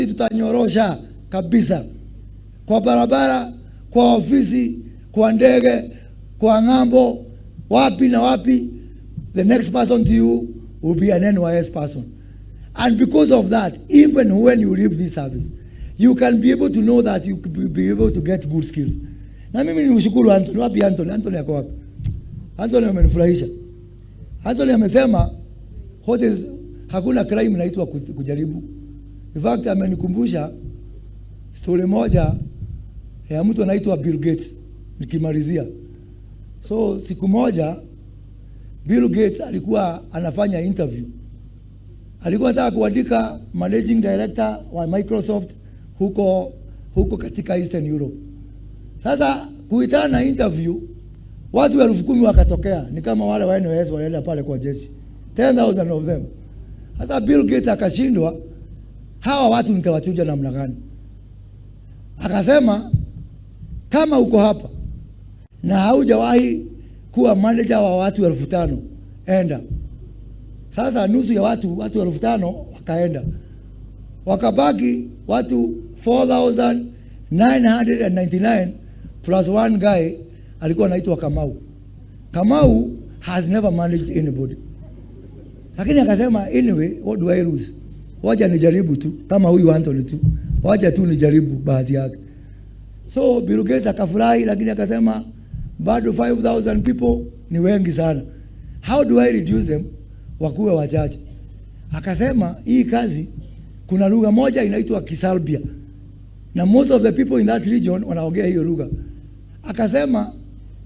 tutanyorosha kabisa kwa barabara, kwa ofisi, kwa ndege, kwa ngambo, wapi na wapi. The next person to you will be an NYS person. And because of that, even when you leave this service, you can be able to know that you will be able to get good skills. Na mimi nimshukuru Anthony. Wapi Anthony? Anthony yako wapi? Anthony amenifurahisha. Anthony amesema hakuna crime inaitwa kujaribu. In fact, amenikumbusha story moja ya mtu anaitwa Bill Gates nikimalizia. So siku moja Bill Gates alikuwa anafanya interview. Alikuwa anataka kuandika managing director wa Microsoft huko katika Eastern Europe. Sasa kuitana na interview, watu 10,000 wakatokea, ni kama wale wa NYS walienda pale kwa jeshi. 10,000 of them. Sasa Bill Gates akashindwa, hawa watu nitawachuja namna gani? Akasema kama uko hapa na haujawahi kuwa manager wa watu 5,000, enda. Sasa nusu ya watu 5,000 wakaenda. Wakabaki watu 4,999 plus one guy alikuwa anaitwa Kamau. Kamau has never managed anybody. Lakini akasema anyway, what do I lose? Wacha nijaribu tu kama huyu Anthony tu. Wacha tu nijaribu bahati yake. So Bill Gates akafurahi, lakini akasema bado 5,000 people ni wengi sana. How do I reduce them wakuwe wachache? Akasema hii kazi kuna lugha moja inaitwa Kisalbia. Na most of the people in that region wanaongea hiyo lugha. Akasema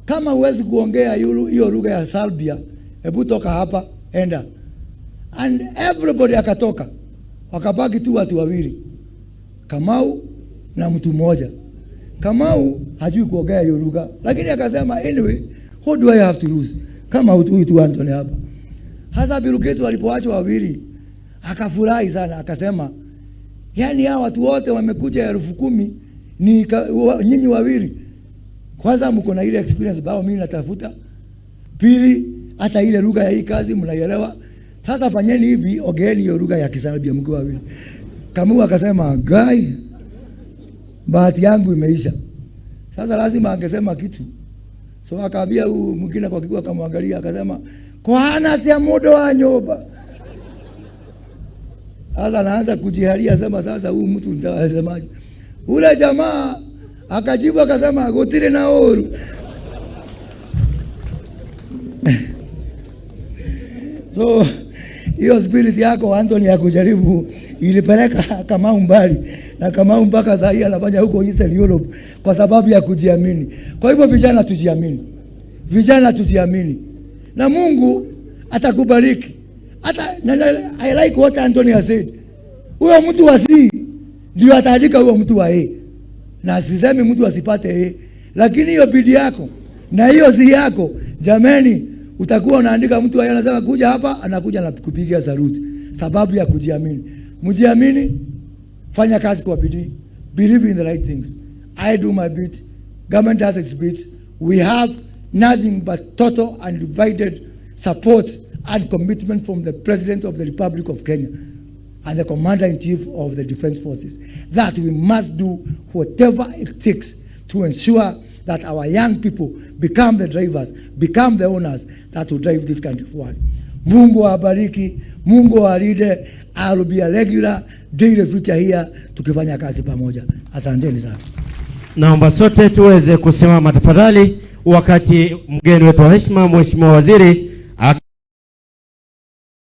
kama huwezi kuongea hiyo lugha ya Salbia, hebu toka hapa, enda. And everybody akatoka. Wakabaki tu watu wawili. Kamau na mtu mmoja. Kamau hajui kuongea hiyo lugha, lakini akasema anyway, what do I have to lose? Kama huyu tu Anthony hapa. Hasa Bill Gates walipoachwa wawili, akafurahi sana, akasema yani hawa watu wote wamekuja 10,000 ni nyinyi wawili. Kwanza mko na ile experience bao mimi natafuta. Pili, hata ile lugha ya hii kazi mnaielewa. Sasa fanyeni hivi, ongeeni hiyo lugha ya Kisarabia mko wawili. Kamau akasema, "Guy, bahati yangu imeisha." Sasa lazima angesema kitu. So akaambia huyu mwingine kwa kikua, akamwangalia akasema, "Kwa ana tia modo wa nyoba." Sasa anaanza kujiharia, sema sasa huyu mtu nitasemaje? Ule jamaa akajibu akasema, "Gotire na oru." So hiyo spirit yako Anthony ya kujaribu ilipeleka Kamau mbali, na Kamau mpaka sasa hivi anafanya huko Eastern Europe kwa sababu ya kujiamini. Kwa hivyo vijana tujiamini. Vijana tujiamini. Na Mungu atakubariki. Hata I like what Anthony has said. Huyo mtu wa C ndio ataandika huyo mtu wa A. Na sisemi mtu asipate A, lakini hiyo bidii yako na hiyo C yako, jameni, utakuwa unaandika mtu anasema kuja hapa, anakuja na kupigia saluti sababu ya kujiamini. Mjiamini, fanya kazi kwa bidii, believe in the right things. I do my bit, government does its bit. We have nothing but total and divided support and commitment from the President of the Republic of Kenya and the Commander-in-Chief of the Defense Forces that we must do whatever it takes to ensure that our young people become the drivers, become the owners that will drive this country forward. Mungu awabariki, Mungu awalinde. I will be a regular daily future here tukifanya kazi pamoja. Asanteni sana. Naomba sote tuweze kusimama tafadhali wakati mgeni wetu wa heshima Mheshimiwa Waziri